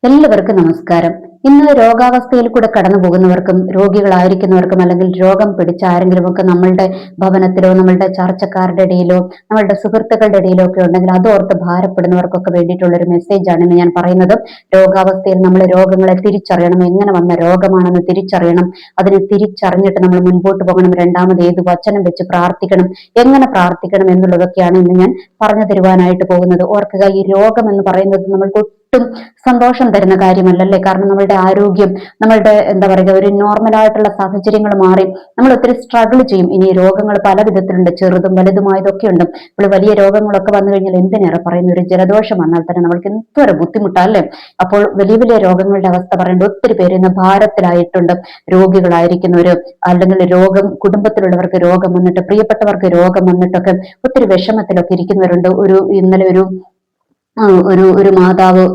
എല്ലാവർക്കും നമസ്കാരം. ഇന്ന് രോഗാവസ്ഥയിൽ കൂടെ കടന്നു പോകുന്നവർക്കും രോഗികളായിരിക്കുന്നവർക്കും അല്ലെങ്കിൽ രോഗം പിടിച്ച ആരെങ്കിലുമൊക്കെ നമ്മളുടെ ഭവനത്തിലോ നമ്മളുടെ ചർച്ചക്കാരുടെ ഇടയിലോ നമ്മളുടെ സുഹൃത്തുക്കളുടെ ഇടയിലോ ഒക്കെ ഉണ്ടെങ്കിൽ അതോർത്ത് ഭാരപ്പെടുന്നവർക്കൊക്കെ വേണ്ടിയിട്ടുള്ള ഒരു മെസ്സേജാണ് ഇന്ന് ഞാൻ പറയുന്നത്. രോഗാവസ്ഥയിൽ നമ്മൾ രോഗങ്ങളെ തിരിച്ചറിയണം, എങ്ങനെ വന്ന രോഗമാണെന്ന് തിരിച്ചറിയണം, അതിനെ തിരിച്ചറിഞ്ഞിട്ട് നമ്മൾ മുൻപോട്ട് പോകണം. രണ്ടാമത് ഏത് വചനം വെച്ച് പ്രാർത്ഥിക്കണം, എങ്ങനെ പ്രാർത്ഥിക്കണം എന്നുള്ളതൊക്കെയാണ് ഇന്ന് ഞാൻ പറഞ്ഞു തരുവാനായിട്ട് പോകുന്നത്. ഓർക്കുക, ഈ രോഗം എന്ന് പറയുന്നത് നമ്മൾക്ക് ഒട്ടും സന്തോഷം തരുന്ന കാര്യമല്ലല്ലേ. കാരണം നമ്മളുടെ ആരോഗ്യം, നമ്മളുടെ എന്താ പറയുക, ഒരു നോർമൽ ആയിട്ടുള്ള സാഹചര്യങ്ങൾ മാറി നമ്മൾ ഒത്തിരി സ്ട്രഗിൾ ചെയ്യും. ഇനി രോഗങ്ങൾ പല വിധത്തിലുണ്ട്, ചെറുതും വലുതുമായതൊക്കെ ഉണ്ട്. ഇപ്പോൾ വലിയ രോഗങ്ങളൊക്കെ വന്നു കഴിഞ്ഞാൽ എന്തിനേറെ പറയുന്ന ഒരു ജലദോഷം വന്നാൽ തന്നെ നമ്മൾക്ക് എന്തോരം ബുദ്ധിമുട്ടല്ലേ. അപ്പോൾ വലിയ വലിയ രോഗങ്ങളുടെ അവസ്ഥ പറയേണ്ട ഒത്തിരി പേര് ഇന്ന് ഭാരത്തിലായിട്ടുണ്ട്. രോഗികളായിരിക്കുന്നവര്, അല്ലെങ്കിൽ രോഗം കുടുംബത്തിലുള്ളവർക്ക് രോഗം വന്നിട്ട്, പ്രിയപ്പെട്ടവർക്ക് രോഗം വന്നിട്ടൊക്കെ ഒത്തിരി വിഷമത്തിലൊക്കെ ഇരിക്കുന്നവരുണ്ട്. ഇന്നലെ ഒരു മാതാവ്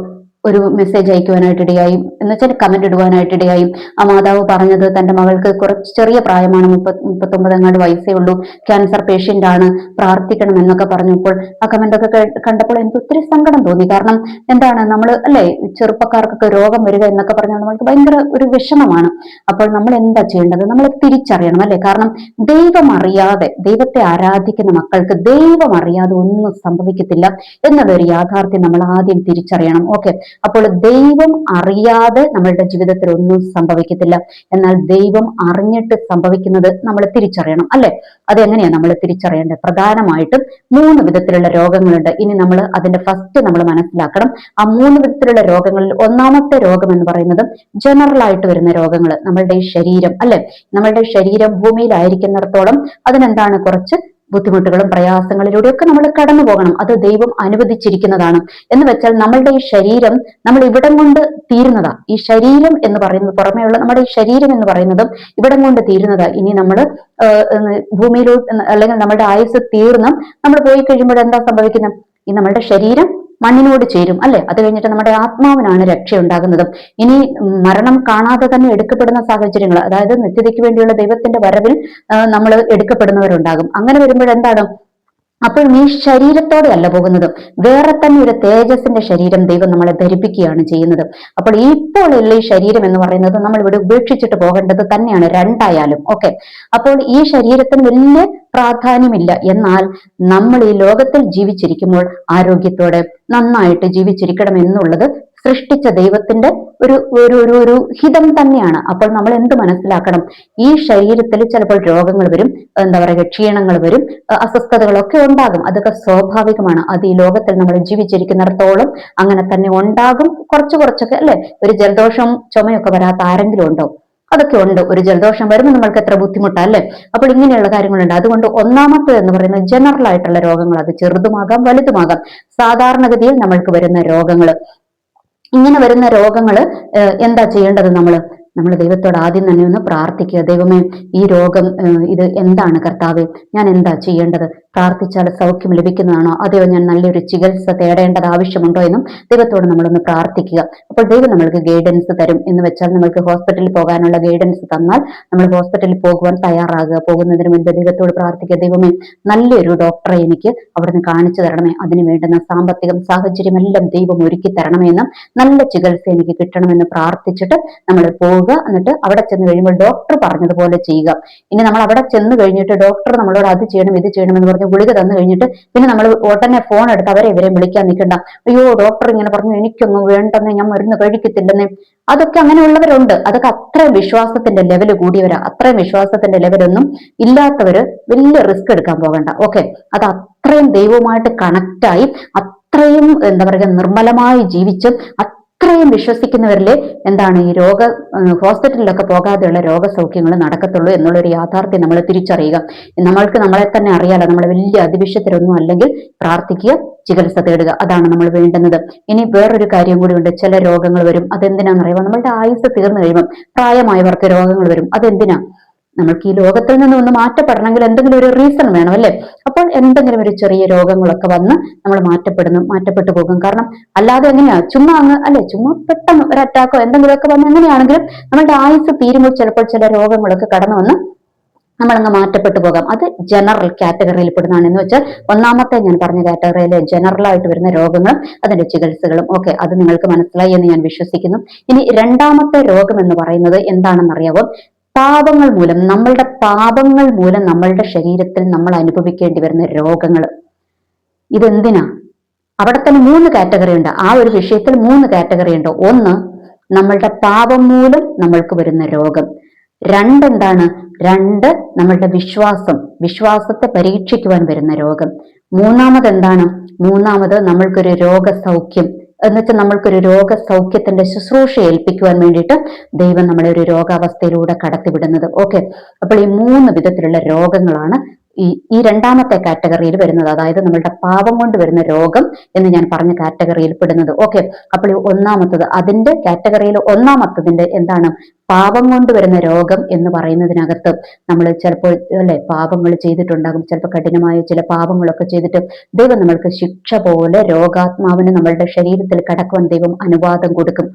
ഒരു മെസ്സേജ് അയക്കുവാനായിട്ട് ഇടയായി, എന്നുവെച്ചാൽ കമന്റ് ഇടുവാനായിട്ട് ഇടയായി. ആ മാതാവ് പറഞ്ഞത് തന്റെ മകൾക്ക് കുറച്ച് ചെറിയ പ്രായമാണ്, 39 വയസ്സേ ഉള്ളൂ, ക്യാൻസർ പേഷ്യന്റ് ആണ്, പ്രാർത്ഥിക്കണം എന്നൊക്കെ പറഞ്ഞപ്പോൾ ആ കമന്റ് ഒക്കെ കണ്ടപ്പോൾ എനിക്ക് ഒത്തിരി സങ്കടം തോന്നി. കാരണം എന്താണ്, നമ്മൾ അല്ലെ, ചെറുപ്പക്കാർക്കൊക്കെ രോഗം വരിക എന്നൊക്കെ പറഞ്ഞാൽ നമ്മൾക്ക് ഭയങ്കര ഒരു വിഷമമാണ്. അപ്പോൾ നമ്മൾ എന്താ ചെയ്യേണ്ടത്? നമ്മൾ തിരിച്ചറിയണം അല്ലെ. കാരണം ദൈവം അറിയാതെ, ദൈവത്തെ ആരാധിക്കുന്ന മക്കൾക്ക് ദൈവം അറിയാതെ ഒന്നും സംഭവിക്കത്തില്ല എന്നുള്ളൊരു യാഥാർത്ഥ്യം നമ്മൾ ആദ്യം തിരിച്ചറിയണം. ഓക്കെ, അപ്പോൾ ദൈവം അറിയാതെ നമ്മളുടെ ജീവിതത്തിൽ ഒന്നും സംഭവിക്കത്തില്ല. എന്നാൽ ദൈവം അറിഞ്ഞിട്ട് സംഭവിക്കുന്നത് നമ്മൾ തിരിച്ചറിയണം അല്ലെ. അതെങ്ങനെയാ നമ്മൾ തിരിച്ചറിയേണ്ടത്? പ്രധാനമായിട്ടും 3 വിധത്തിലുള്ള രോഗങ്ങളുണ്ട്. ഇനി നമ്മൾ അതിന്റെ ഫസ്റ്റ് നമ്മൾ മനസ്സിലാക്കണം. ആ 3 വിധത്തിലുള്ള രോഗങ്ങളിൽ ഒന്നാമത്തെ രോഗം എന്ന് പറയുന്നത് ജനറൽ ആയിട്ട് വരുന്ന രോഗങ്ങൾ, നമ്മളുടെ ഈ ശരീരം അല്ലെ. നമ്മളുടെ ശരീരം ഭൂമിയിലായിരിക്കുന്നിടത്തോളം അതിനെന്താണ്, കുറച്ച് ബുദ്ധിമുട്ടുകളും പ്രയാസങ്ങളിലൂടെയൊക്കെ നമ്മൾ കടന്നു പോകണം. അത് ദൈവം അനുവദിച്ചിരിക്കുന്നതാണ്. എന്ന് വെച്ചാൽ നമ്മളുടെ ഈ ശരീരം നമ്മൾ ഇവിടം കൊണ്ട് തീരുന്നതാ. ഈ ശരീരം എന്ന് പറയുന്നത്, പുറമേയുള്ള നമ്മുടെ ഈ ശരീരം എന്ന് പറയുന്നതും ഇവിടം കൊണ്ട് തീരുന്നതാ. ഇനി നമ്മൾ ഭൂമിയിലോട്ട്, അല്ലെങ്കിൽ നമ്മുടെ ആയുസ് തീർന്ന് നമ്മൾ പോയി കഴിയുമ്പോൾ എന്താ സംഭവിക്കുന്നത്? ഈ നമ്മളുടെ ശരീരം മണ്ണിനോട് ചേരും അല്ലെ. അത് കഴിഞ്ഞിട്ട് നമ്മുടെ ആത്മാവിനാണ് രക്ഷ ഉണ്ടാകുന്നത്. ഇനി മരണം കാണാതെ തന്നെ എടുക്കപ്പെടുന്ന സാഹചര്യങ്ങൾ, അതായത് നിത്യതയ്ക്ക് വേണ്ടിയുള്ള ദൈവത്തിന്റെ വരവിൽ നമ്മൾ എടുക്കപ്പെടുന്നവരുണ്ടാകും. അങ്ങനെ വരുമ്പോഴെന്താണ്, അപ്പോൾ നീ ശരീരത്തോടെ അല്ല പോകുന്നത്, വേറെ തന്നെ ഒരു തേജസ്സിന്റെ ശരീരം ദൈവം നമ്മളെ ധരിപ്പിക്കുകയാണ് ചെയ്യുന്നത്. അപ്പോൾ ഇപ്പോൾ ഉള്ള ഈ ശരീരം എന്ന് പറയുന്നത് നമ്മൾ ഇവിടെ ഉപേക്ഷിച്ചിട്ട് പോകേണ്ടത് തന്നെയാണ്, രണ്ടായാലും. ഓക്കെ, അപ്പോൾ ഈ ശരീരത്തിന് വലിയ പ്രാധാന്യമില്ല. എന്നാൽ നമ്മൾ ഈ ലോകത്തിൽ ജീവിച്ചിരിക്കുമ്പോൾ ആരോഗ്യത്തോടെ നന്നായിട്ട് ജീവിച്ചിരിക്കണം എന്നുള്ളത് സൃഷ്ടിച്ച ദൈവത്തിന്റെ ഒരു ഒരു ഒരു ഒരു ഹിതം തന്നെയാണ്. അപ്പോൾ നമ്മൾ എന്ത് മനസ്സിലാക്കണം? ഈ ശരീരത്തിൽ ചിലപ്പോൾ രോഗങ്ങൾ വരും, എന്താ പറയുക, ക്ഷീണങ്ങൾ വരും, അസ്വസ്ഥതകളൊക്കെ ഉണ്ടാകും. അതൊക്കെ സ്വാഭാവികമാണ്. അത് ഈ ലോകത്തിൽ നമ്മൾ ജീവിച്ചിരിക്കുന്നിടത്തോളം അങ്ങനെ തന്നെ ഉണ്ടാകും. കുറച്ചൊക്കെ അല്ലെ. ഒരു ജലദോഷവും ചുമയൊക്കെ വരാത്ത ആരെങ്കിലും ഉണ്ടോ? അതൊക്കെ ഉണ്ട്. ഒരു ജലദോഷം വരുമ്പോൾ നമ്മൾക്ക് എത്ര ബുദ്ധിമുട്ടല്ലേ. അപ്പോൾ ഇങ്ങനെയുള്ള കാര്യങ്ങളുണ്ട്. അതുകൊണ്ട് ഒന്നാമത്തെ എന്ന് പറയുന്നത് ജനറൽ ആയിട്ടുള്ള രോഗങ്ങൾ, അത് ചെറുതുമാകാം വലുതുമാകാം, സാധാരണഗതിയിൽ നമ്മൾക്ക് വരുന്ന രോഗങ്ങൾ. ഇങ്ങനെ വരുന്ന രോഗങ്ങൾ എന്താ ചെയ്യേണ്ടത്? നമ്മൾ ദൈവത്തോട് ആദ്യം തന്നെ ഒന്ന് പ്രാർത്ഥിക്കുക. ദൈവമേ, ഈ രോഗം ഇത് എന്താണ് കർത്താവേ, ഞാൻ എന്താ ചെയ്യേണ്ടത്? പ്രാർത്ഥിച്ചാൽ സൗഖ്യം ലഭിക്കുന്നതാണോ, അതെയോ ഞാൻ നല്ലൊരു ചികിത്സ തേടേണ്ടത് ആവശ്യമുണ്ടോ എന്നും ദൈവത്തോട് നമ്മളൊന്ന് പ്രാർത്ഥിക്കുക. അപ്പോൾ ദൈവം നമ്മൾക്ക് ഗൈഡൻസ് തരും. എന്ന് വെച്ചാൽ നമ്മൾക്ക് ഹോസ്പിറ്റലിൽ പോകാനുള്ള ഗൈഡൻസ് തന്നാൽ നമ്മൾ ഹോസ്പിറ്റലിൽ പോകുവാൻ തയ്യാറാകുക. പോകുന്നതിന് മുൻപ് ദൈവത്തോട് പ്രാർത്ഥിക്കുക. ദൈവമേ, നല്ലൊരു ഡോക്ടറെ എനിക്ക് അവിടുന്ന് കാണിച്ചു തരണമേ, അതിന് വേണ്ടുന്ന സാമ്പത്തികം സാഹചര്യം എല്ലാം ദൈവം ഒരുക്കി തരണമെന്നും നല്ല ചികിത്സ എനിക്ക് കിട്ടണമെന്ന് പ്രാർത്ഥിച്ചിട്ട് നമ്മൾ പോവുക. എന്നിട്ട് അവിടെ ചെന്ന് കഴിയുമ്പോൾ ഡോക്ടർ പറഞ്ഞതുപോലെ ചെയ്യുക. ഇനി നമ്മൾ അവിടെ ചെന്ന് കഴിഞ്ഞിട്ട് ഡോക്ടർ നമ്മളോട് അത് ചെയ്യണം ഇത് ചെയ്യണം എന്ന് പറഞ്ഞ് ഗുളിക തന്നു കഴിഞ്ഞിട്ട് പിന്നെ നമ്മൾ ഉടനെ ഫോൺ എടുത്ത് അവരെ ഇവരെ വിളിക്കാൻ നിൽക്കണ്ട. അയ്യോ, ഡോക്ടർ ഇങ്ങനെ പറഞ്ഞു, എനിക്കൊന്നും വേണ്ടെന്ന്, ഞാൻ മരുന്ന് കഴിക്കത്തില്ലെന്ന്. അതൊക്കെ അങ്ങനെയുള്ളവരുണ്ട്. അതൊക്കെ അത്രയും വിശ്വാസത്തിന്റെ ലെവൽ കൂടിയവരാ. അത്രയും വിശ്വാസത്തിന്റെ ലെവലൊന്നും ഇല്ലാത്തവര് വലിയ റിസ്ക് എടുക്കാൻ പോകണ്ട. ഓക്കെ, അത് അത്രയും ദൈവവുമായിട്ട് കണക്റ്റായി, അത്രയും എന്താ പറയുക, നിർമ്മലമായി ജീവിച്ച് അത്രയും വിശ്വസിക്കുന്നവരിലെ എന്താണ് ഈ ഹോസ്പിറ്റലിലൊക്കെ പോകാതെയുള്ള രോഗസൗഖ്യങ്ങൾ നടക്കത്തുള്ളൂ എന്നുള്ളൊരു യാഥാർത്ഥ്യം നമ്മൾ തിരിച്ചറിയുക. നമ്മൾക്ക് നമ്മളെ തന്നെ അറിയാലോ, നമ്മൾ വലിയ അതിവിഷയത്തിലൊന്നും അല്ലെങ്കിൽ പ്രാർത്ഥിക്കുക, ചികിത്സ തേടുക, അതാണ് നമ്മൾ വേണ്ടുന്നത്. ഇനി വേറൊരു കാര്യം കൂടി ഉണ്ട്. ചില രോഗങ്ങൾ വരും. അതെന്തിനാണെന്നറിയുമോ? നമ്മളുടെ ആയുസ് തീർന്നു കഴിയുമ്പോൾ പ്രായമായവർക്ക് രോഗങ്ങൾ വരും. അതെന്തിനാ? നമുക്ക് ഈ ലോകത്തിൽ നിന്ന് ഒന്ന് മാറ്റപ്പെടണമെങ്കിൽ എന്തെങ്കിലും ഒരു റീസൺ വേണം അല്ലെ. അപ്പോൾ എന്തെങ്കിലും ഒരു ചെറിയ രോഗങ്ങളൊക്കെ വന്ന് നമ്മൾ മാറ്റപ്പെട്ടു പോകും. കാരണം അല്ലാതെ എങ്ങനെയാ, ചുമ്മാ അങ്ങ് അല്ലെ, ചുമ്മാ പെട്ടെന്ന് ഒരു അറ്റാക്കോ എന്തെങ്കിലുമൊക്കെ വന്ന് എങ്ങനെയാണെങ്കിലും നമ്മളുടെ ആയുസ് തീരുമ്പോൾ ചിലപ്പോൾ ചില രോഗങ്ങളൊക്കെ കടന്നു വന്ന് നമ്മളങ്ങ് മാറ്റപ്പെട്ടു പോകാം. അത് ജനറൽ കാറ്റഗറിയിൽ പെടുന്നതാണ്. എന്ന് വെച്ചാൽ ഒന്നാമത്തെ ഞാൻ പറഞ്ഞ കാറ്റഗറിയിലെ ജനറൽ ആയിട്ട് വരുന്ന രോഗങ്ങളും അതിന്റെ ചികിത്സകളും ഒക്കെ അത് നിങ്ങൾക്ക് മനസ്സിലായി എന്ന് ഞാൻ വിശ്വസിക്കുന്നു. ഇനി രണ്ടാമത്തെ രോഗം എന്ന് പറയുന്നത് എന്താണെന്ന് അറിയാവോ? പാപങ്ങൾ മൂലം, നമ്മളുടെ പാപങ്ങൾ മൂലം നമ്മളുടെ ശരീരത്തിൽ നമ്മൾ അനുഭവിക്കേണ്ടി വരുന്ന രോഗങ്ങൾ. ഇതെന്തിനാ? അവിടെ തന്നെ മൂന്ന് കാറ്റഗറി ഉണ്ട്. ആ ഒരു വിഷയത്തിൽ മൂന്ന് കാറ്റഗറി ഉണ്ട്. ഒന്ന്, നമ്മളുടെ പാപം മൂലം നമ്മൾക്ക് വരുന്ന രോഗം. രണ്ടെന്താണ്? രണ്ട്, നമ്മളുടെ വിശ്വാസത്തെ പരീക്ഷിക്കുവാൻ വരുന്ന രോഗം. മൂന്നാമത് എന്താണ്? മൂന്നാമത് നമ്മൾക്കൊരു രോഗസൗഖ്യം എന്ന് വെച്ചാൽ നമ്മൾക്കൊരു രോഗസൗഖ്യത്തിന്റെ ശുശ്രൂഷ ഏൽപ്പിക്കുവാൻ വേണ്ടിയിട്ട് ദൈവം നമ്മളെ ഒരു രോഗാവസ്ഥയിലൂടെ കടത്തിവിടുന്നത്. ഓക്കെ, അപ്പോൾ ഈ മൂന്ന് വിധത്തിലുള്ള രോഗങ്ങളാണ് ഈ രണ്ടാമത്തെ കാറ്റഗറിയിൽ വരുന്നത്. അതായത് നമ്മളുടെ പാപം കൊണ്ട് വരുന്ന രോഗം എന്ന് ഞാൻ പറഞ്ഞ കാറ്റഗറിയിൽ പെടുന്നത്. ഓക്കെ, അപ്പോൾ ഈ ഒന്നാമത്തത്, അതിന്റെ കാറ്റഗറിയിൽ ഒന്നാമത്തതിന്റെ എന്താണ്? പാപം കൊണ്ട് വരുന്ന രോഗം എന്ന് പറയുന്നതിനകത്ത് നമ്മൾ ചിലപ്പോൾ അല്ലെ പാപങ്ങൾ ചെയ്തിട്ടുണ്ടാകും. ചിലപ്പോൾ കഠിനമായ ചില പാപങ്ങളൊക്കെ ചെയ്തിട്ട് ദൈവം നമ്മൾക്ക് ശിക്ഷ പോലെ രോഗാത്മാവിന് നമ്മളുടെ ശരീരത്തിൽ കടക്കുവാൻ ദൈവം അനുവാദം കൊടുക്കും.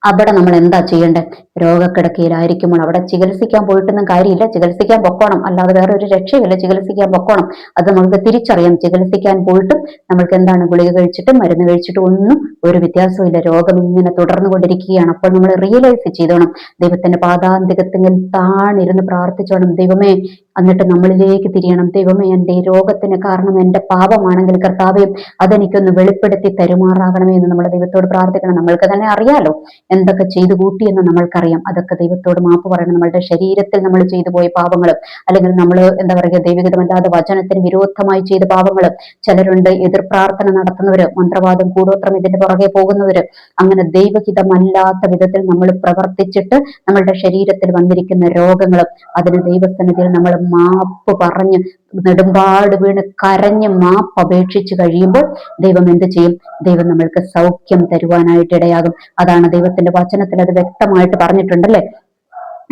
അവിടെ നമ്മൾ എന്താ ചെയ്യേണ്ടത്? രോഗക്കിടക്കയിലായിരിക്കുമ്പോൾ അവിടെ ചികിത്സിക്കാൻ പോയിട്ടൊന്നും കാര്യമില്ല. ചികിത്സിക്കാൻ പൊക്കോണം, അല്ലാതെ വേറെ ഒരു രക്ഷയില്ല. ചികിത്സിക്കാൻ പൊക്കോണം. അത് നമുക്ക് തിരിച്ചറിയാം. ചികിത്സിക്കാൻ പോയിട്ടും നമ്മൾക്ക് എന്താണ്, ഗുളിക കഴിച്ചിട്ടും മരുന്ന് കഴിച്ചിട്ടും ഒന്നും ഒരു വ്യത്യാസവും ഇല്ല. രോഗം ഇങ്ങനെ തുടർന്നുകൊണ്ടിരിക്കുകയാണ്. അപ്പോൾ നമ്മൾ റിയലൈസ് ചെയ്തോണം. ദൈവത്തിന്റെ പാതാന്തികത്തിൽ താണിരുന്ന് പ്രാർത്ഥിച്ചോണം. ദൈവമേ, എന്നിട്ട് നമ്മളിലേക്ക് തിരിയണം. ദൈവമേ, എൻ്റെ ഈ രോഗത്തിന് കാരണം എൻ്റെ പാപമാണെങ്കിൽ കർത്താവേ അതെനിക്കൊന്ന് വെളിപ്പെടുത്തി തരുമാറാകണമേ എന്ന് നമ്മൾ ദൈവത്തോട് പ്രാർത്ഥിക്കണം. നമ്മൾക്ക് തന്നെ അറിയാലോ എന്തൊക്കെ ചെയ്തു കൂട്ടിയെന്ന് നമ്മൾക്കറിയാം. അതൊക്കെ ദൈവത്തോട് മാപ്പ് പറയണം. നമ്മളുടെ ശരീരത്തിൽ നമ്മൾ ചെയ്തു പോയ പാപങ്ങൾ, അല്ലെങ്കിൽ നമ്മൾ എന്താ പറയുക, ദൈവഹിതമല്ലാതെ വചനത്തിന് വിരോധമായി ചെയ്ത പാപങ്ങൾ. ചിലരുണ്ട് എതിർ പ്രാർത്ഥന നടത്തുന്നവര്, മന്ത്രവാദം കൂടോത്രം ഇതിന്റെ പുറകെ പോകുന്നവര്. അങ്ങനെ ദൈവഹിതമല്ലാത്ത വിധത്തിൽ നമ്മൾ പ്രവർത്തിച്ചിട്ട് നമ്മളുടെ ശരീരത്തിൽ വന്നിരിക്കുന്ന രോഗങ്ങൾ, അതിന് ദൈവസന്നിധിയിൽ നമ്മൾ മാപ്പ് പറഞ്ഞ് നെടുമ്പാട് വീണ് കരഞ്ഞ് മാപ്പ് അപേക്ഷിച്ച് കഴിയുമ്പോൾ ദൈവം എന്ത് ചെയ്യും? ദൈവം നമ്മൾക്ക് സൗഖ്യം തരുവാനായിട്ട് ഇടയാകും. അതാണ് ദൈവത്തിന്റെ വചനത്തിൽ അത് വ്യക്തമായിട്ട് പറഞ്ഞിട്ടുണ്ടല്ലേ.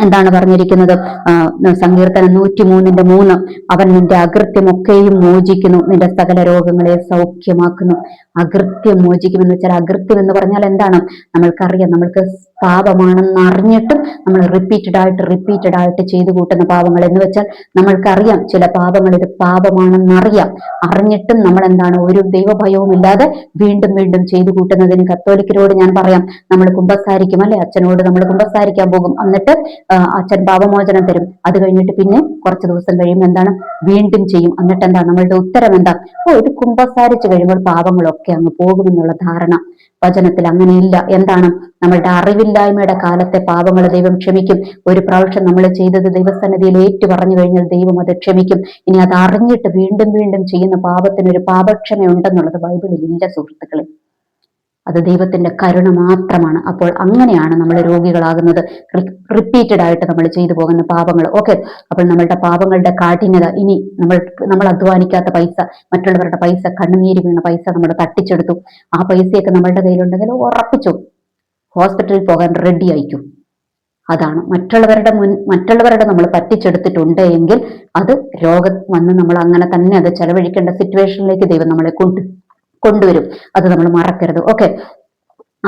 എന്താണ് പറഞ്ഞിരിക്കുന്നത്? സങ്കീർത്തനം 103:3, അവൻ നിന്റെ അകൃത്യമൊക്കെയും മോചിക്കുന്നു, നിന്റെ സകല രോഗങ്ങളെ സൗഖ്യമാക്കുന്നു. അകൃത്യം മോചിക്കുമെന്ന് വെച്ചാൽ, അകൃത്യം എന്ന് പറഞ്ഞാൽ എന്താണ്? നമ്മൾക്കറിയാം, നമ്മൾക്ക് പാപമാണെന്ന് അറിഞ്ഞിട്ടും നമ്മൾ റിപ്പീറ്റഡ് ആയിട്ട് ചെയ്തു കൂട്ടുന്ന പാപങ്ങൾ. എന്ന് വെച്ചാൽ നമ്മൾക്കറിയാം ചില പാപങ്ങൾ ഇത് പാപമാണെന്നറിയാം, അറിഞ്ഞിട്ടും നമ്മൾ എന്താണ്, ഒരു ദൈവഭയവും ഇല്ലാതെ വീണ്ടും വീണ്ടും ചെയ്തു കൂട്ടുന്നതിന് കത്തോലിക്കരോട് ഞാൻ പറയാം, നമ്മൾ കുമ്പസാരിക്കും അല്ലെ, അച്ഛനോട് നമ്മൾ കുമ്പസാരിക്കാൻ പോകും. എന്നിട്ട് അച്ഛൻ പാപമോചനം തരും. അത് കഴിഞ്ഞിട്ട് പിന്നെ കുറച്ച് ദിവസം കഴിയുമ്പോൾ എന്താണ്, വീണ്ടും ചെയ്യും. എന്നിട്ട് എന്താ നമ്മളുടെ ഉത്തരം? എന്താ? ഇത് കുമ്പസാരിച്ച് കഴിയുമ്പോൾ പാപങ്ങളൊക്കെ അങ്ങ് പോകുമെന്നുള്ള ധാരണ. വചനത്തിൽ അങ്ങനെയില്ല. എന്താണ്? നമ്മളുടെ അറിവില്ലായ്മയുടെ കാലത്തെ പാപങ്ങൾ ദൈവം ക്ഷമിക്കും. ഒരു പ്രാവശ്യം നമ്മൾ ചെയ്തത് ദൈവസന്നിധിയിൽ ഏറ്റു പറഞ്ഞു കഴിഞ്ഞാൽ ദൈവം അത് ക്ഷമിക്കും. ഇനി അത് അറിഞ്ഞിട്ട് വീണ്ടും വീണ്ടും ചെയ്യുന്ന പാപത്തിന് ഒരു പാപക്ഷമയുണ്ടെന്നുള്ളത് ബൈബിളിൽ ഇല്ല സുഹൃത്തുക്കളെ. അത് ദൈവത്തിന്റെ കരുണ മാത്രമാണ്. അപ്പോൾ അങ്ങനെയാണ് നമ്മൾ രോഗികളാകുന്നത്, റിപ്പീറ്റഡ് ആയിട്ട് നമ്മൾ ചെയ്തു പോകുന്ന പാപങ്ങൾ. ഓക്കെ, അപ്പോൾ നമ്മളുടെ പാപങ്ങളുടെ കാഠിന്യത, ഇനി നമ്മൾ അധ്വാനിക്കാത്ത പൈസ, മറ്റുള്ളവരുടെ പൈസ, കണ്ണുനീര് വീണ പൈസ നമ്മൾ തട്ടിച്ചെടുത്തു. ആ പൈസയൊക്കെ നമ്മളുടെ കയ്യിലുണ്ടെങ്കിൽ ഉറപ്പിച്ചു ഹോസ്പിറ്റലിൽ പോകാൻ റെഡി ആയിക്കും. അതാണ് മറ്റുള്ളവരുടെ നമ്മൾ പറ്റിച്ചെടുത്തിട്ടുണ്ട് എങ്കിൽ അത് രോഗം വന്ന് നമ്മൾ അങ്ങനെ തന്നെ അത് ചെലവഴിക്കേണ്ട സിറ്റുവേഷനിലേക്ക് ദൈവം നമ്മളെ കൊണ്ടുവരും. അത് നമ്മൾ മറക്കരുത്. ഓക്കെ,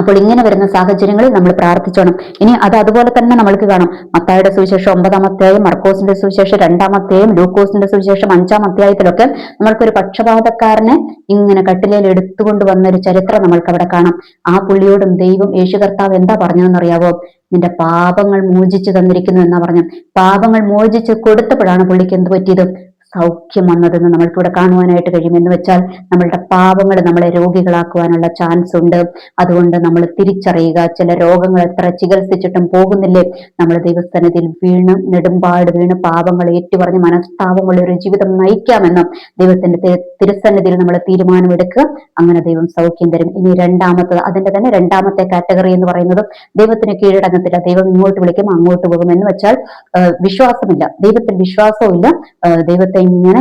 അപ്പോൾ ഇങ്ങനെ വരുന്ന സാഹചര്യങ്ങളിൽ നമ്മൾ പ്രാർത്ഥിച്ചോണം. ഇനി അത് അതുപോലെ തന്നെ നമ്മൾക്ക് കാണാം. മത്തായിയുടെ സുവിശേഷം 9-ാം അധ്യായം, മർക്കോസിന്റെ സുവിശേഷം 2-ാം അധ്യായം, ലൂക്കോസിന്റെ സുവിശേഷം 5-ാം അധ്യായത്തിലൊക്കെ നമ്മൾക്കൊരു പക്ഷപാതക്കാരനെ ഇങ്ങനെ കട്ടിലേൽ എടുത്തുകൊണ്ട് വന്ന ഒരു ചരിത്രം നമ്മൾക്ക് അവിടെ കാണാം. ആ പുള്ളിയോടും ദൈവം, യേശു കർത്താവ് എന്താ പറഞ്ഞതെന്നറിയാവോ? നിന്റെ പാപങ്ങൾ മോചിച്ചു തന്നിരിക്കുന്നു എന്നാ പറഞ്ഞു. പാപങ്ങൾ മോചിച്ച് കൊടുത്തപ്പോഴാണ് പുള്ളിക്ക് എന്ത് പറ്റിയത്? സൗഖ്യം വന്നതെന്ന് നമ്മൾക്കിവിടെ കാണുവാനായിട്ട് കഴിയും. എന്ന് വെച്ചാൽ നമ്മളുടെ പാപങ്ങൾ നമ്മളെ രോഗികളാക്കുവാനുള്ള ചാൻസ് ഉണ്ട്. അതുകൊണ്ട് നമ്മൾ തിരിച്ചറിയുക. ചില രോഗങ്ങൾ എത്ര ചികിത്സിച്ചിട്ടും പോകുന്നില്ലേ, നമ്മൾ ദൈവസന്നിധിയിൽ നെടുമ്പാട് വീണ് പാപങ്ങൾ ഏറ്റുപറഞ്ഞ് മനസ്താപമുള്ള ഒരു ജീവിതം നയിക്കാമെന്നും ദൈവത്തിന്റെ തിരുസന്നിധിയിൽ നമ്മൾ തീരുമാനമെടുക്കുക. അങ്ങനെ ദൈവം സൗഖ്യം തരും. ഇനി അതിന്റെ തന്നെ രണ്ടാമത്തെ കാറ്റഗറി എന്ന് പറയുന്നത് ദൈവത്തിന് കീഴടങ്ങത്തില്ല. ദൈവം ഇങ്ങോട്ട് വിളിക്കും, അങ്ങോട്ട് പോകും. എന്ന് വെച്ചാൽ വിശ്വാസമില്ല, ദൈവത്തിൽ വിശ്വാസവും ഇല്ല, ദൈവത്തെ ഇങ്ങനെ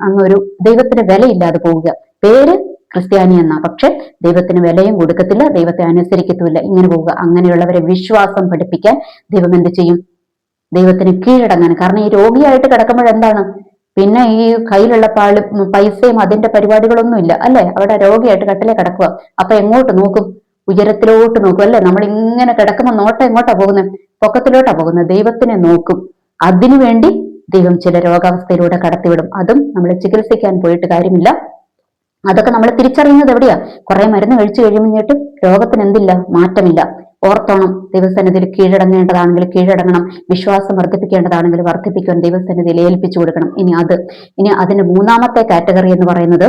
അങ്ങൊരു ദൈവത്തിന് വിലയില്ലാതെ പോവുക. പേര് ക്രിസ്ത്യാനി എന്നാ, പക്ഷെ ദൈവത്തിന് വിലയും കൊടുക്കത്തില്ല, ദൈവത്തെ അനുസരിക്കത്തുമില്ല, ഇങ്ങനെ പോവുക. അങ്ങനെയുള്ളവരെ വിശ്വാസം പഠിപ്പിക്കാൻ ദൈവം എന്ത് ചെയ്യും? ദൈവത്തിന് കീഴടങ്ങാൻ. കാരണം ഈ രോഗിയായിട്ട് കിടക്കുമ്പോഴെന്താണ്, പിന്നെ ഈ കയ്യിലുള്ള പൈസയും അതിന്റെ പരിപാടികളൊന്നും ഇല്ല അല്ലെ. അവിടെ രോഗിയായിട്ട് കട്ടിലെ കിടക്കുക. അപ്പൊ എങ്ങോട്ട് നോക്കും? ഉയരത്തിലോട്ട് നോക്കും അല്ലെ. നമ്മൾ ഇങ്ങനെ കിടക്കുമ്പോൾ നോട്ടം എങ്ങോട്ടാ പോകുന്നത്? പൊക്കത്തിലോട്ടാ പോകുന്നത്. ദൈവത്തിനെ നോക്കും. അതിനുവേണ്ടി ദൈവം ചില രോഗാവസ്ഥയിലൂടെ കടത്തിവിടും. അതും നമ്മൾ ചികിത്സിക്കാൻ പോയിട്ട് കാര്യമില്ല. അതൊക്കെ നമ്മൾ തിരിച്ചറിയുന്നത് എവിടെയാ? കുറെ മരുന്ന് കഴിച്ചു കഴിയുമ്പോഴേക്കും രോഗത്തിന് എന്തില്ല, മാറ്റമില്ല. ഓർത്തോണം, ദൈവസന്നിധിയിൽ കീഴടങ്ങേണ്ടതാണെങ്കിൽ കീഴടങ്ങണം, വിശ്വാസം വർദ്ധിപ്പിക്കേണ്ടതാണെങ്കിൽ വർദ്ധിപ്പിക്കുവാൻ ദൈവസന്നിധിയിൽ ഏൽപ്പിച്ചു കൊടുക്കണം. ഇനി അതിന്റെ മൂന്നാമത്തെ കാറ്റഗറി എന്ന് പറയുന്നത്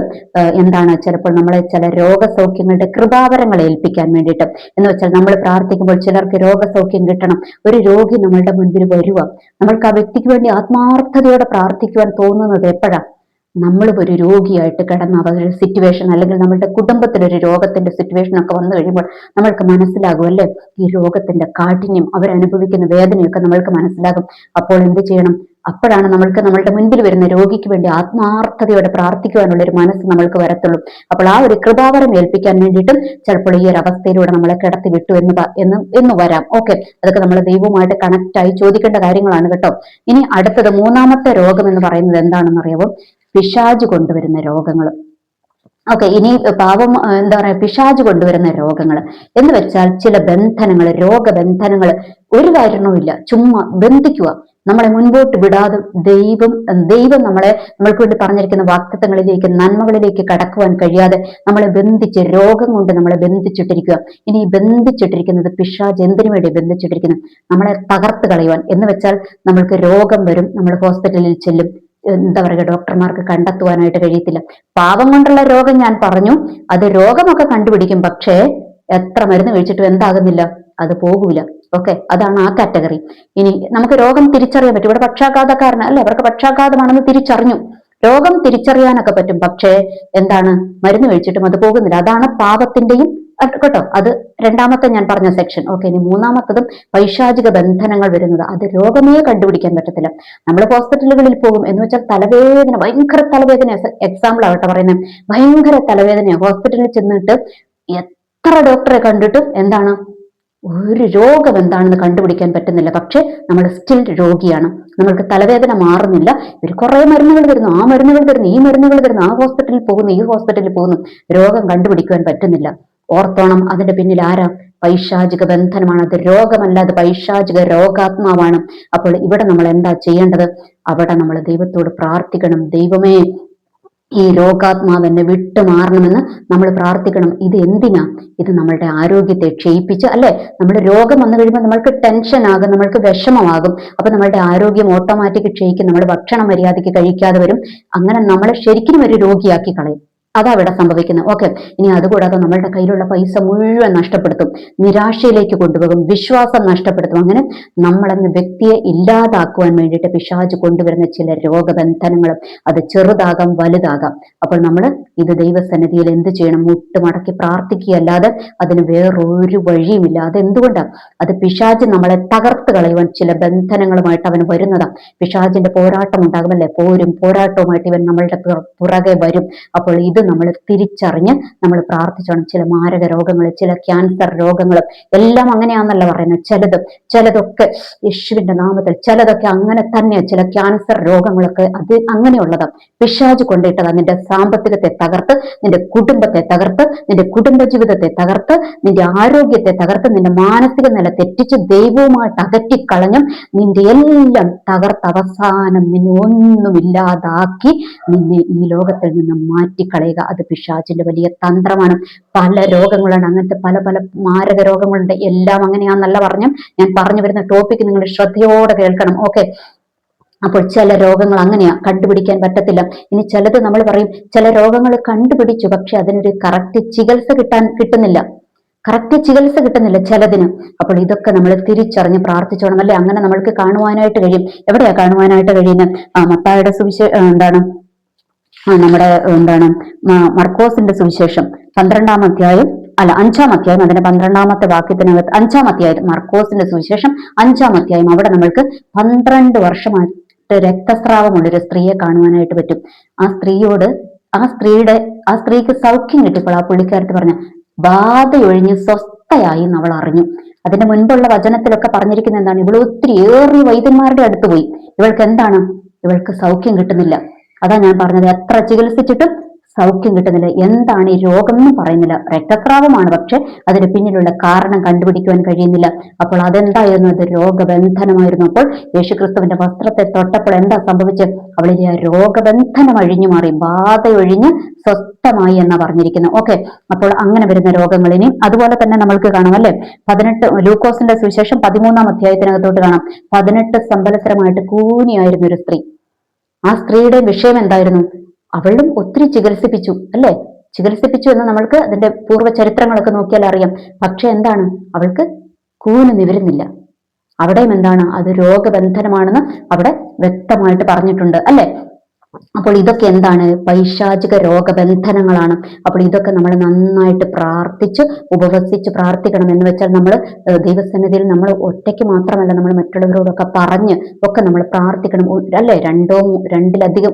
എന്താണ്? ചിലപ്പോൾ നമ്മളെ ചില രോഗസൗഖ്യങ്ങളുടെ കൃപാവരങ്ങൾ ഏൽപ്പിക്കാൻ വേണ്ടിയിട്ട്. എന്ന് വെച്ചാൽ നമ്മൾ പ്രാർത്ഥിക്കുമ്പോൾ ചിലർക്ക് രോഗസൗഖ്യം കിട്ടണം. ഒരു രോഗി നമ്മളുടെ മുൻപിൽ വരിക, നമ്മൾക്ക് ആ വ്യക്തിക്ക് വേണ്ടി ആത്മാർത്ഥതയോടെ പ്രാർത്ഥിക്കുവാൻ തോന്നുന്നത് എപ്പോഴാണ്? നമ്മളും ഒരു രോഗിയായിട്ട് കിടന്ന അവരുടെ സിറ്റുവേഷൻ, അല്ലെങ്കിൽ നമ്മളുടെ കുടുംബത്തിൽ ഒരു രോഗത്തിന്റെ സിറ്റുവേഷൻ ഒക്കെ വന്നു കഴിയുമ്പോൾ നമ്മൾക്ക് മനസ്സിലാകും അല്ലെ, ഈ രോഗത്തിന്റെ കാഠിന്യം, അവരനുഭവിക്കുന്ന വേദനയൊക്കെ നമ്മൾക്ക് മനസ്സിലാകും. അപ്പോൾ എന്ത് ചെയ്യണം? അപ്പോഴാണ് നമ്മൾക്ക് നമ്മളുടെ മുൻപിൽ വരുന്ന രോഗിക്ക് വേണ്ടി ആത്മാർത്ഥതയോടെ പ്രാർത്ഥിക്കുവാനുള്ള ഒരു മനസ്സ് നമ്മൾക്ക് വരത്തുള്ളൂ. അപ്പോൾ ആ ഒരു കൃപാവരം ഏൽപ്പിക്കാൻ വേണ്ടിയിട്ടും ചിലപ്പോൾ ഈ ഒരു അവസ്ഥയിലൂടെ നമ്മളെ കിടത്തി വിട്ടു എന്ന് വരാം. ഓക്കെ, അതൊക്കെ നമ്മൾ ദൈവവുമായിട്ട് കണക്ട് ആയി ചോദിക്കേണ്ട കാര്യങ്ങളാണ് കേട്ടോ. ഇനി അടുത്തത് മൂന്നാമത്തെ രോഗം എന്ന് പറയുന്നത് എന്താണെന്ന് അറിയാമോ? പിശാച് കൊണ്ടുവരുന്ന രോഗങ്ങൾ. ഓക്കെ, ഇനി പാപം എന്താ പറയാ, പിശാച് കൊണ്ടുവരുന്ന രോഗങ്ങൾ എന്ന് വെച്ചാൽ ചില ബന്ധനങ്ങൾ, രോഗബന്ധനങ്ങൾ ഒരു കാരണവുമില്ല, ചുമ്മാ ബന്ധിക്കുക, നമ്മളെ മുൻപോട്ട് വിടാതെ നമ്മൾക്ക് വേണ്ടി പറഞ്ഞിരിക്കുന്ന വാക്തത്വങ്ങളിലേക്ക്, നന്മകളിലേക്ക് കടക്കുവാൻ കഴിയാതെ നമ്മളെ ബന്ധിച്ച്, രോഗം കൊണ്ട് നമ്മളെ ബന്ധിച്ചിട്ടിരിക്കുക. ഇനി ഈ ബന്ധിച്ചിട്ടിരിക്കുന്നത് പിശാച് എന്തിനു വേണ്ടി ബന്ധിച്ചിട്ടിരിക്കുന്നത്? നമ്മളെ തകർത്ത് കളയുവാൻ. എന്ന് വെച്ചാൽ നമ്മൾക്ക് രോഗം വരും, നമ്മൾ ഹോസ്പിറ്റലിൽ ചെല്ലും, എന്താ പറയുക, ഡോക്ടർമാർക്ക് കണ്ടെത്തുവാനായിട്ട് കഴിയത്തില്ല. പാപം കൊണ്ടുള്ള രോഗം ഞാൻ പറഞ്ഞു, അത് രോഗമൊക്കെ കണ്ടുപിടിക്കും, പക്ഷേ എത്ര മരുന്ന് കഴിച്ചിട്ടും എന്താകുന്നില്ല, അത് പോകൂല. ഓക്കെ, അതാണ് ആ കാറ്റഗറി. ഇനി നമുക്ക് രോഗം തിരിച്ചറിയാൻ പറ്റും. ഇവിടെ പക്ഷാഘാതക്കാരന് അല്ലെ, അവർക്ക് പക്ഷാഘാതമാണെന്ന് തിരിച്ചറിഞ്ഞു, രോഗം തിരിച്ചറിയാനൊക്കെ പറ്റും, പക്ഷേ എന്താണ്, മരുന്ന് കഴിച്ചിട്ടും അത് പോകുന്നില്ല. അതാണ് പാപത്തിന്റെയും കേട്ടോ, അത് രണ്ടാമത്തെ ഞാൻ പറഞ്ഞ സെക്ഷൻ. ഓക്കെ, ഇനി മൂന്നാമത്തതും പൈശാചിക ബന്ധനങ്ങൾ വരുന്നത്, അത് രോഗമേ കണ്ടുപിടിക്കാൻ പറ്റത്തില്ല. നമ്മൾ ഹോസ്പിറ്റലുകളിൽ പോകും, എന്ന് വെച്ചാൽ തലവേദന, ഭയങ്കര തലവേദന, എക്സാമ്പിൾ ആവട്ടെ പറയുന്നത്, ഭയങ്കര തലവേദനയാണ്. ഹോസ്പിറ്റലിൽ ചെന്നിട്ട് എത്ര ഡോക്ടറെ കണ്ടിട്ടും എന്താണ്, ഒരു രോഗം എന്താണെന്ന് കണ്ടുപിടിക്കാൻ പറ്റുന്നില്ല. പക്ഷെ നമ്മൾ സ്റ്റിൽ രോഗിയാണ്, നമ്മൾക്ക് തലവേദന മാറുന്നില്ല. ഇവർ കുറെ മരുന്നുകൾ തരുന്നു, ആ മരുന്നുകൾ തരുന്നു, ഈ മരുന്നുകൾ തരുന്നു, ആ ഹോസ്പിറ്റലിൽ പോകുന്നു, ഈ ഹോസ്പിറ്റലിൽ പോകുന്നു, രോഗം കണ്ടുപിടിക്കുവാൻ പറ്റുന്നില്ല. ഓർത്തോണം, അതിന്റെ പിന്നിൽ ആരാ? പൈശാചിക ബന്ധനമാണ്. അത് രോഗമല്ല, അത് പൈശാചിക രോഗാത്മാവാണ്. അപ്പോൾ ഇവിടെ നമ്മൾ എന്താ ചെയ്യേണ്ടത്? അവിടെ നമ്മൾ ദൈവത്തോട് പ്രാർത്ഥിക്കണം, ദൈവമേ ഈ രോഗാത്മാവ് എന്നെ വിട്ടുമാറണമെന്ന് നമ്മൾ പ്രാർത്ഥിക്കണം. ഇത് എന്തിനാ? ഇത് നമ്മളുടെ ആരോഗ്യത്തെ ക്ഷയിപ്പിച്ച്, അല്ലെ, നമ്മുടെ രോഗം വന്നു കഴിയുമ്പോൾ നമ്മൾക്ക് ടെൻഷൻ ആകും, നമ്മൾക്ക് വിഷമമാകും. അപ്പൊ നമ്മളുടെ ആരോഗ്യം ഓട്ടോമാറ്റിക് ക്ഷയിക്കും, നമ്മൾ ഭക്ഷണം മര്യാദയ്ക്ക് കഴിക്കാതെ വരും. അങ്ങനെ നമ്മളെ ശരിക്കും ഒരു രോഗിയാക്കി കളയും. അതാ ഇവിടെ സംഭവിക്കുന്നത്. ഓക്കെ, ഇനി അതുകൂടാതെ നമ്മളുടെ കയ്യിലുള്ള പൈസ മുഴുവൻ നഷ്ടപ്പെടുത്തും, നിരാശയിലേക്ക് കൊണ്ടുപോകും, വിശ്വാസം നഷ്ടപ്പെടുത്തും. അങ്ങനെ നമ്മളെന്ന വ്യക്തിയെ ഇല്ലാതാക്കുവാൻ വേണ്ടിയിട്ട് പിശാച് കൊണ്ടുവരുന്ന ചില രോഗബന്ധനങ്ങളും, അത് ചെറുതാകാം വലുതാകാം. അപ്പോൾ നമ്മൾ ഇത് ദൈവസന്നിധിയിൽ എന്ത് ചെയ്യണം? മുട്ടുമടക്കി പ്രാർത്ഥിക്കുകയല്ലാതെ അതിന് വേറൊരു വഴിയുമില്ല. അതെന്തുകൊണ്ടാണ്? അത് പിശാച് നമ്മളെ തകർത്ത് കളയുവാൻ ചില ബന്ധനങ്ങളുമായിട്ട് അവൻ വരുന്നതാണ്. പിശാചിന്റെ പോരാട്ടം ഉണ്ടാകുമല്ലേ, പോരാട്ടവുമായിട്ട് ഇവൻ നമ്മളുടെ പുറകെ വരും. അപ്പോൾ ഇത് നമ്മൾ തിരിച്ചറിഞ്ഞ് നമ്മൾ പ്രാർത്ഥിച്ചോണം. ചില മാരക രോഗങ്ങൾ, ചില ക്യാൻസർ രോഗങ്ങൾ എല്ലാം അങ്ങനെയാണെന്നല്ല പറയുന്നത്. ചിലതൊക്കെ യേശുവിന്റെ നാമത്തിൽ, ചിലതൊക്കെ അങ്ങനെ തന്നെ, ചില ക്യാൻസർ രോഗങ്ങളൊക്കെ അത് അങ്ങനെയുള്ളതാണ്. പിശാച് കൊണ്ടിട്ടതാ. നിന്റെ സാമ്പത്തികത്തെ തകർത്ത്, നിന്റെ കുടുംബത്തെ തകർത്ത്, നിന്റെ കുടുംബജീവിതത്തെ തകർത്ത്, നിന്റെ ആരോഗ്യത്തെ തകർത്ത്, നിന്റെ മാനസിക നില തെറ്റിച്ച് ദൈവവുമായിട്ട് അകറ്റിക്കളഞ്ഞും നിന്റെ എല്ലാം തകർത്ത് അവസാനം നിന്നെ ഒന്നുമില്ലാതാക്കി നിന്നെ ഈ ലോകത്തിൽ നിന്ന് മാറ്റിക്കളയുക. അത് പിശാചിന്റെ വലിയ തന്ത്രമാണ്. പല രോഗങ്ങളാണ്, അങ്ങനത്തെ പല പല മാരക രോഗങ്ങളുണ്ട്. എല്ലാം അങ്ങനെയാണെന്നല്ല ഞാൻ പറഞ്ഞു വരുന്ന ടോപ്പിക് നിങ്ങൾ ശ്രദ്ധയോടെ കേൾക്കണം. ഓക്കെ, അപ്പോൾ ചില രോഗങ്ങൾ അങ്ങനെയാ, കണ്ടുപിടിക്കാൻ പറ്റത്തില്ല. ഇനി ചിലത് നമ്മൾ പറയും, ചില രോഗങ്ങൾ കണ്ടുപിടിച്ചു, പക്ഷെ അതിനൊരു കറക്റ്റ് ചികിത്സ കിട്ടുന്നില്ല, ചിലതിന്. അപ്പോൾ ഇതൊക്കെ നമ്മൾ തിരിച്ചറിഞ്ഞ് പ്രാർത്ഥിച്ചോണം, അല്ലെ? അങ്ങനെ നമ്മൾക്ക് കാണുവാനായിട്ട് കഴിയും. എവിടെയാ കാണുവാനായിട്ട് കഴിയുന്നത്? മത്തായിയുടെ സുവിശേഷം മർക്കോസിന്റെ സുവിശേഷം 12-ാം അധ്യായം, 5-ാം അധ്യായം, അതിന്റെ 12-ാമത്തെ വാക്യത്തിനകത്ത്, 5-ാം അധ്യായം, മർക്കോസിന്റെ സുവിശേഷം 5-ാം അധ്യായം, അവിടെ നമ്മൾക്ക് 12 വർഷമായിട്ട് രക്തസ്രാവമുള്ളൊരു സ്ത്രീയെ കാണുവാനായിട്ട് പറ്റും. ആ സ്ത്രീക്ക് സൗഖ്യം കിട്ടിയപ്പോൾ ആ പുള്ളിക്കാരത്തി പറഞ്ഞ ബാധയൊഴിഞ്ഞ് സ്വസ്ഥയായി എന്ന് അവൾ അറിഞ്ഞു. അതിന്റെ മുൻപുള്ള വചനത്തിലൊക്കെ പറഞ്ഞിരിക്കുന്നത് എന്താണ്? ഇവൾ ഒത്തിരി ഏറിയ വൈദ്യന്മാരുടെ അടുത്ത് പോയി, ഇവൾക്ക് സൗഖ്യം കിട്ടുന്നില്ല. അതാ ഞാൻ പറഞ്ഞത്, എത്ര ചികിത്സിച്ചിട്ടും സൗഖ്യം കിട്ടുന്നില്ല. എന്താണ് ഈ രോഗം എന്ന് പറയുന്നില്ല, രക്തസ്രാവമാണ്, പക്ഷെ അതിന് പിന്നിലുള്ള കാരണം കണ്ടുപിടിക്കുവാൻ കഴിയുന്നില്ല. അപ്പോൾ അതെന്തായിരുന്നു? അത് രോഗബന്ധനമായിരുന്നു. അപ്പോൾ യേശുക്രിസ്തുവിന്റെ വസ്ത്രത്തെ തൊട്ടപ്പോൾ എന്താ സംഭവിച്ചത്? അവളിലെ ആ രോഗബന്ധനം അഴിഞ്ഞു മാറി, ബാധയൊഴിഞ്ഞ് സ്വസ്ഥമായി എന്നാ പറഞ്ഞിരിക്കുന്നത്. ഓക്കെ, അപ്പോൾ അങ്ങനെ വരുന്ന രോഗങ്ങളിനി അതുപോലെ തന്നെ നമ്മൾക്ക് കാണാം അല്ലെ, 18 ലൂക്കോസിന്റെ സുവിശേഷം 13-ാം അധ്യായത്തിനകത്തോട്ട് കാണാം. 18 സംവത്സരമായിട്ട് കൂനിയായിരുന്ന ഒരു സ്ത്രീ. ആ സ്ത്രീയുടെ വിഷയം എന്തായിരുന്നു? അവളും ഒത്തിരി ചികിത്സിപ്പിച്ചു അല്ലെ, ചികിത്സിപ്പിച്ചു എന്ന് നമ്മൾക്ക് അതിന്റെ പൂർവ്വ ചരിത്രങ്ങളൊക്കെ നോക്കിയാൽ അറിയാം. പക്ഷെ എന്താണ്, അവൾക്ക് കൂന് നിവരുന്നില്ല. അവിടെയും എന്താണ്, അത് രോഗബന്ധനമാണെന്ന് അവിടെ വ്യക്തമായിട്ട് പറഞ്ഞിട്ടുണ്ട് അല്ലെ. അപ്പോൾ ഇതൊക്കെ എന്താണ്? പൈശാചിക രോഗബന്ധനങ്ങളാണ്. അപ്പോൾ ഇതൊക്കെ നമ്മൾ നന്നായിട്ട് പ്രാർത്ഥിച്ച് ഉപവസിച്ച് പ്രാർത്ഥിക്കണം. എന്ന് വെച്ചാൽ നമ്മൾ ദൈവസന്നിധിയിൽ നമ്മൾ ഒറ്റയ്ക്ക് മാത്രമല്ല, നമ്മൾ മറ്റുള്ളവരോടൊക്കെ പറഞ്ഞ് ഒക്കെ നമ്മൾ പ്രാർത്ഥിക്കണം അല്ലെ.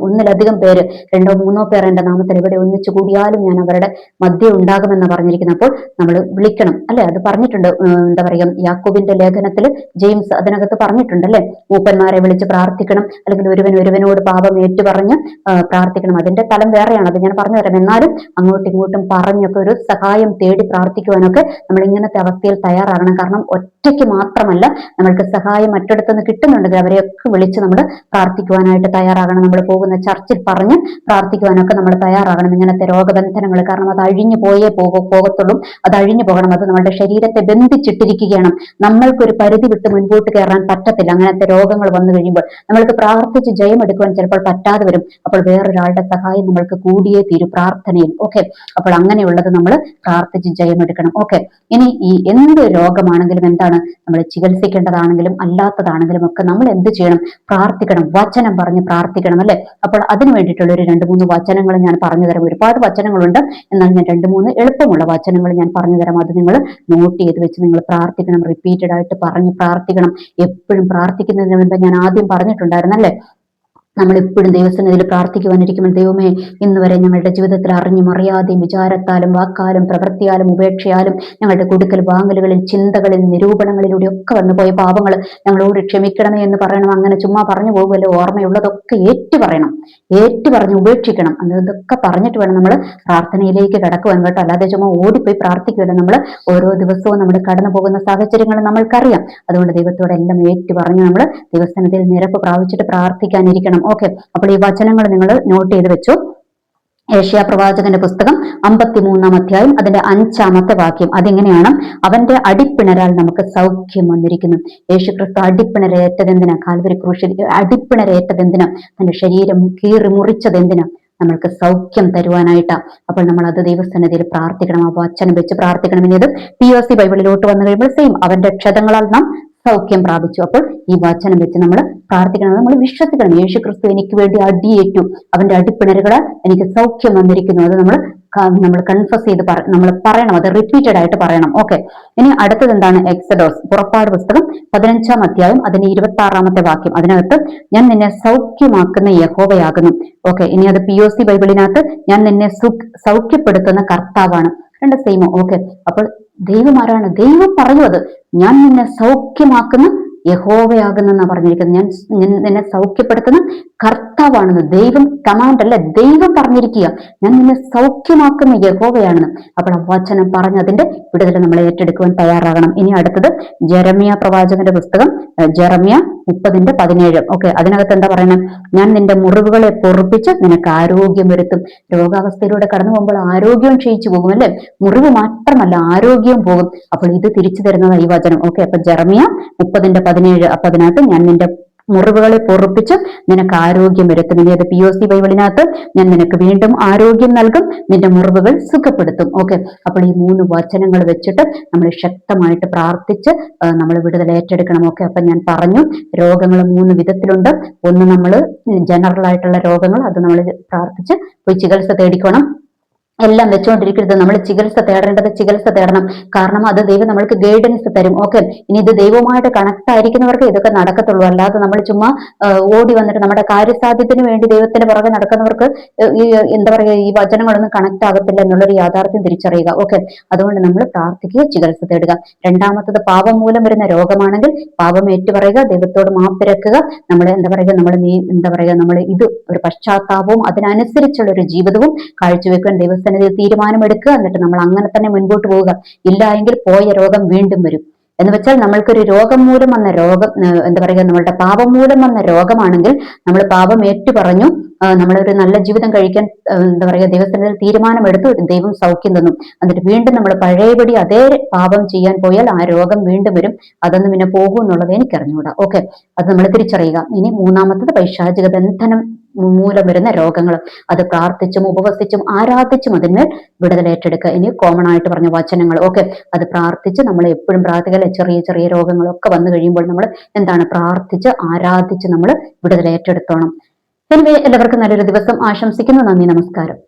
ഒന്നിലധികം പേര്, 2-3 പേർ എന്റെ നാമത്തിൽ എവിടെ ഒന്നിച്ചു കൂടിയാലും ഞാൻ അവരുടെ മധ്യ ഉണ്ടാകുമെന്ന് പറഞ്ഞിരിക്കുന്നത്. അപ്പോൾ നമ്മൾ വിളിക്കണം അല്ലെ. അത് പറഞ്ഞിട്ടുണ്ട്, എന്താ പറയുക, യാക്കോബിന്റെ ലേഖനത്തിൽ ജെയിംസ് അതിനകത്ത് പറഞ്ഞിട്ടുണ്ട് അല്ലെ. മൂപ്പന്മാരെ വിളിച്ച് പ്രാർത്ഥിക്കണം, അല്ലെങ്കിൽ ഒരുവനോട് പാപം ഏറ്റുപറഞ്ഞ് പ്രാർത്ഥിക്കണം. അതിന്റെ തലം വേറെയാണ്, അത് ഞാൻ പറഞ്ഞു തരാം. എന്നാലും അങ്ങോട്ടും ഇങ്ങോട്ടും പറഞ്ഞൊക്കെ ഒരു സഹായം തേടി പ്രാർത്ഥിക്കുവാനൊക്കെ നമ്മൾ ഇങ്ങനത്തെ അവസ്ഥയിൽ തയ്യാറാകണം. കാരണം ഒറ്റയ്ക്ക് മാത്രമല്ല, നമ്മൾക്ക് സഹായം മറ്റിടത്തുനിന്ന് കിട്ടുന്നുണ്ടെങ്കിൽ അവരെയൊക്കെ വിളിച്ച് നമ്മൾ പ്രാർത്ഥിക്കുവാനായിട്ട് തയ്യാറാകണം. നമ്മൾ പോകുന്ന ചർച്ചിൽ പറഞ്ഞ് പ്രാർത്ഥിക്കുവാനൊക്കെ നമ്മൾ തയ്യാറാകണം, ഇങ്ങനത്തെ രോഗബന്ധനങ്ങൾ. കാരണം അത് അഴിഞ്ഞു പോകത്തുള്ളൂ, അത് അഴിഞ്ഞു പോകണം. അത് നമ്മുടെ ശരീരത്തെ ബന്ധിച്ചിട്ടിരിക്കുകയാണ്. നമ്മൾക്കൊരു പരിധി വിട്ട് മുൻപോട്ട് കയറാൻ പറ്റത്തില്ല. അങ്ങനത്തെ രോഗങ്ങൾ വന്നു കഴിയുമ്പോൾ നമ്മൾക്ക് പ്രാർത്ഥിച്ച് ജയമെടുക്കുവാൻ ചിലപ്പോൾ പറ്റാതെ വരും. അപ്പോൾ വേറൊരാളുടെ സഹായം നമ്മൾക്ക് കൂടിയേ തീരും പ്രാർത്ഥനയിൽ. ഓക്കെ, അപ്പോൾ അങ്ങനെയുള്ളത് നമ്മൾ പ്രാർത്ഥിച്ച് ജയമെടുക്കണം. ഓക്കെ, ഇനി ഈ എന്ത് രോഗമാണെങ്കിലും എന്താണ്, നമ്മൾ ചികിത്സിക്കേണ്ടതാണെങ്കിലും അല്ലാത്തതാണെങ്കിലും ഒക്കെ നമ്മൾ എന്ത് ചെയ്യണം? പ്രാർത്ഥിക്കണം, വചനം പറഞ്ഞ് പ്രാർത്ഥിക്കണം അല്ലെ. അപ്പോൾ അതിന് വേണ്ടിയിട്ടുള്ള ഒരു 2-3 വചനങ്ങൾ ഞാൻ പറഞ്ഞു തരാം. ഒരുപാട് വചനങ്ങളുണ്ട്, എന്നാൽ ഞാൻ 2-3 എളുപ്പമുള്ള വചനങ്ങൾ ഞാൻ പറഞ്ഞു തരാം. അത് നിങ്ങൾ നോട്ട് ചെയ്ത് വെച്ച് നിങ്ങൾ പ്രാർത്ഥിക്കണം, റിപ്പീറ്റഡ് ആയിട്ട് പറഞ്ഞ് പ്രാർത്ഥിക്കണം. എപ്പോഴും പ്രാർത്ഥിക്കുന്നതിന് മുൻപ് ഞാൻ ആദ്യം പറഞ്ഞിട്ടുണ്ടായിരുന്നല്ലേ, നമ്മൾ എപ്പോഴും ദൈവസന്നിധിയിൽ പ്രാർത്ഥിക്കുവാനിരിക്കുമ്പോൾ, ദൈവമേ, ഇന്ന് വരെ ഞങ്ങളുടെ ജീവിതത്തിൽ അറിഞ്ഞും അറിയാതെയും വിചാരത്താലും വാക്കാലും പ്രവൃത്തിയാലും ഉപേക്ഷയാലും ഞങ്ങളുടെ കൊടുക്കൽ വാങ്ങലുകളിൽ ചിന്തകളിൽ നിരൂപണങ്ങളിലൂടെ ഒക്കെ വന്നു പോയ പാപങ്ങൾ ഞങ്ങളോട് ക്ഷമിക്കണമേ എന്ന് പറയണം. അങ്ങനെ ചുമ്മാ പറഞ്ഞു പോകുമല്ലോ, ഓർമ്മയുള്ളതൊക്കെ ഏറ്റുപറഞ്ഞ് ഉപേക്ഷിക്കണം. ഇതൊക്കെ പറഞ്ഞിട്ട് വേണം നമ്മൾ പ്രാർത്ഥനയിലേക്ക് കടക്കുവാൻ കേട്ടോ. അല്ലാതെ ചുമ്മാ ഓടിപ്പോയി പ്രാർത്ഥിക്കുമല്ലോ. നമ്മൾ ഓരോ ദിവസവും നമ്മൾ കടന്നു പോകുന്ന സാഹചര്യങ്ങൾ നമ്മൾക്കറിയാം. അതുകൊണ്ട് ദൈവത്തോടെ എല്ലാം ഏറ്റുപറഞ്ഞ് നമ്മൾ ദൈവസന്നിധിയിൽ നിരപ്പ് പ്രാപിച്ചിട്ട് പ്രാർത്ഥിക്കാനിരിക്കണം. ഓക്കെ, അപ്പോൾ ഈ വചനങ്ങൾ നിങ്ങൾ നോട്ട് ചെയ്ത് വെച്ചു. ഏഷ്യാ പ്രവാചകന്റെ പുസ്തകം 53-ാം അധ്യായം അതിന്റെ 5-ാമത്തെ വാക്യം. അതെങ്ങനെയാണ്? അവന്റെ അടിപ്പിണരാൽ നമുക്ക് സൗഖ്യം വന്നിരിക്കുന്നു. യേശുക്രിസ്തു അടിപ്പിണരേറ്റതെന്തിനാ? കാൽവരി ക്രൂശിൽ അടിപ്പിണരേറ്റതെന്തിനാ? തന്റെ ശരീരം കീറി മുറിച്ചതെന്തിനാ? നമ്മൾക്ക് സൗഖ്യം തരുവാനായിട്ടാ. അപ്പോൾ നമ്മൾ അത് ദൈവസന്നിധിയിൽ പ്രാർത്ഥിക്കണം, ആ വചനം വെച്ച് പ്രാർത്ഥിക്കണം. ഇനി ഇത് POC ബൈബിളിലോട്ട് വന്നു കഴിയുമ്പോൾ സെയിം, അവന്റെ ക്ഷതങ്ങളാൽ നാം സൗഖ്യം പ്രാപിച്ചു. അപ്പോൾ ഈ വചനം വെച്ച് നമ്മൾ പ്രാർത്ഥിക്കണം, നമ്മൾ വിശ്വസിക്കണം. യേശുക്രിസ്തു എനിക്ക് വേണ്ടി അടിയേറ്റു, അവന്റെ അടിപ്പിണരുകളാൽ എനിക്ക് സൗഖ്യം വന്നിരിക്കുന്നു. അത് നമ്മൾ കൺഫസ് ചെയ്ത് നമ്മൾ പറയണം, അത് റിപ്പീറ്റഡ് ആയിട്ട് പറയണം. ഓക്കെ, ഇനി അടുത്തത് എന്താണ്? എക്സഡോസ്, പുറപ്പാട് പുസ്തകം 15-ാം അധ്യായം അതിന്റെ 26-ാമത്തെ വാക്യം. അതിനകത്ത് ഞാൻ നിന്നെ സൗഖ്യമാക്കുന്ന യഹോവയാകുന്നു. ഓക്കെ, ഇനി അത് POC ബൈബിളിനകത്ത് ഞാൻ നിന്നെ സൗഖ്യപ്പെടുത്തുന്ന കർത്താവാണ്. രണ്ട് സെയിമോ? ഓക്കെ, അപ്പോൾ ദൈവം ആരാണ്? ദൈവം പറയൂ, അത് ഞാൻ നിന്നെ സൗഖ്യമാക്കുന്ന യഹോവയാകുന്നെന്നാ പറഞ്ഞിരിക്കുന്നത്. ഞാൻ നിന്നെ സൗഖ്യപ്പെടുത്തുന്ന കർത്താവാണെന്ന് ദൈവം കമാൻഡ് അല്ല, ദൈവം പറഞ്ഞിരിക്കുക, ഞാൻ നിന്നെ സൗഖ്യമാക്കുന്ന യഹോവയാണെന്ന്. അപ്പോൾ ആ വചനം പറഞ്ഞ് അതിന്റെ വിടുതൽ നമ്മൾ ഏറ്റെടുക്കുവാൻ തയ്യാറാകണം. ഇനി അടുത്തത് ജെറമ്യ പ്രവാചകന്റെ പുസ്തകം, ജെറമ്യ 30:17. ഓക്കെ, അതിനകത്ത് എന്താ പറയുന്നത്? ഞാൻ നിന്റെ മുറിവുകളെ പൊറുപ്പിച്ച് നിനക്ക് ആരോഗ്യം വരുത്തും. രോഗാവസ്ഥയിലൂടെ കടന്നു പോകുമ്പോൾ ആരോഗ്യം ക്ഷയിച്ചു പോകും അല്ലെ, മുറിവ് മാത്രമല്ല ആരോഗ്യം പോകും. അപ്പോൾ ഇത് തിരിച്ചു തരുന്നത് ഈ വചനം. ഓക്കെ, അപ്പൊ ജെറമ്യ 30:17. അപ്പൊ അതിനകത്ത് ഞാൻ നിന്റെ മുറിവുകളെ പൊറുപ്പിച്ച് നിനക്ക് ആരോഗ്യം വരുത്തും. ഇനി അത് POC ബൈബിളിനകത്ത് ഞാൻ നിനക്ക് വീണ്ടും ആരോഗ്യം നൽകും, നിന്റെ മുറിവുകൾ സുഖപ്പെടുത്തും. ഓക്കെ, അപ്പോൾ ഈ 3 വചനങ്ങൾ വെച്ചിട്ട് നമ്മൾ ശക്തമായിട്ട് പ്രാർത്ഥിച്ച് നമ്മൾ വിടുതൽ ഏറ്റെടുക്കണം. ഓക്കെ, അപ്പൊ ഞാൻ പറഞ്ഞു, രോഗങ്ങൾ 3 വിധത്തിലുണ്ട്. ഒന്ന് നമ്മൾ ജനറൽ ആയിട്ടുള്ള രോഗങ്ങൾ, അത് നമ്മൾ പ്രാർത്ഥിച്ച് പോയി ചികിത്സ തേടിക്കണം. എല്ലാം വെച്ചുകൊണ്ടിരിക്കരുത്. നമ്മൾ ചികിത്സ തേടേണ്ടത് ചികിത്സ തേടണം. കാരണം അത് ദൈവം നമ്മൾക്ക് ഗൈഡൻസ് തരും. ഓക്കെ, ഇനി ഇത് ദൈവവുമായിട്ട് കണക്ട് ആയിരിക്കുന്നവർക്ക് ഇതൊക്കെ നടക്കത്തുള്ളൂ. അല്ലാതെ നമ്മൾ ചുമ്മാ ഓടി വന്നിട്ട് നമ്മുടെ കാര്യസാധ്യത്തിന് വേണ്ടി ദൈവത്തിന്റെ പുറകെ നടക്കുന്നവർക്ക് ഈ എന്താ പറയുക, ഈ വചനങ്ങളൊന്നും കണക്ട് ആകത്തില്ല എന്നുള്ളൊരു യാഥാർത്ഥ്യം തിരിച്ചറിയുക. ഓക്കെ, അതുകൊണ്ട് നമ്മൾ പ്രാർത്ഥിക്കുക, ചികിത്സ തേടുക. രണ്ടാമത്തത്, പാപം മൂലം വരുന്ന രോഗമാണെങ്കിൽ പാപം ഏറ്റുപറയുക, ദൈവത്തോട് മാപ്പിരക്കുക. നമ്മൾ എന്താ പറയുക, നമ്മൾ ഇത് ഒരു പശ്ചാത്താപവും അതിനനുസരിച്ചുള്ള ഒരു ജീവിതവും കാഴ്ചവെക്കാൻ ദൈവസന്നിധിയിൽ തീരുമാനമെടുക്കുക. എന്നിട്ട് നമ്മൾ അങ്ങനെ തന്നെ മുൻപോട്ട് പോവുക. ഇല്ല എങ്കിൽ പോയ രോഗം വീണ്ടും വരും. എന്ന് വെച്ചാൽ നമ്മൾക്കൊരു രോഗം മൂലം വന്ന രോഗം എന്താ പറയുക, നമ്മളുടെ പാപം മൂലം വന്ന രോഗമാണെങ്കിൽ നമ്മൾ പാപം ഏറ്റുപറഞ്ഞു, നമ്മളൊരു നല്ല ജീവിതം കഴിക്കാൻ എന്താ പറയുക ദൈവസന്നിധിയിൽ തീരുമാനമെടുത്തു, ദൈവം സൗഖ്യം തന്നു. എന്നിട്ട് വീണ്ടും നമ്മൾ പഴയപടി അതേ പാപം ചെയ്യാൻ പോയാൽ ആ രോഗം വീണ്ടും വരും. അതൊന്നും പിന്നെ പോകും എന്നുള്ളത് എനിക്കറിഞ്ഞുകൂടാ. ഓക്കെ, അത് നമ്മൾ തിരിച്ചറിയുക. ഇനി മൂന്നാമത്തത്, പൈശാചിക ബന്ധനം മൂലം വരുന്ന രോഗങ്ങൾ. അത് പ്രാർത്ഥിച്ചും ഉപവസിച്ചും ആരാധിച്ചും അതിന്മേൽ വിടുതൽ ഏറ്റെടുക്കുക. ഇനി കോമൺ ആയിട്ട് പറഞ്ഞ വചനങ്ങൾ. ഓക്കെ, അത് പ്രാർത്ഥിച്ച് നമ്മൾ എപ്പോഴും പ്രാർത്ഥിക്കുക. ചെറിയ ചെറിയ രോഗങ്ങളൊക്കെ വന്നു കഴിയുമ്പോൾ നമ്മൾ എന്താണ്, പ്രാർത്ഥിച്ച് ആരാധിച്ച് നമ്മൾ വിടുതൽ ഏറ്റെടുത്തോണം. എനിവേ, എല്ലാവർക്കും നല്ലൊരു ദിവസം ആശംസിക്കുന്നു. നന്ദി, നമസ്കാരം.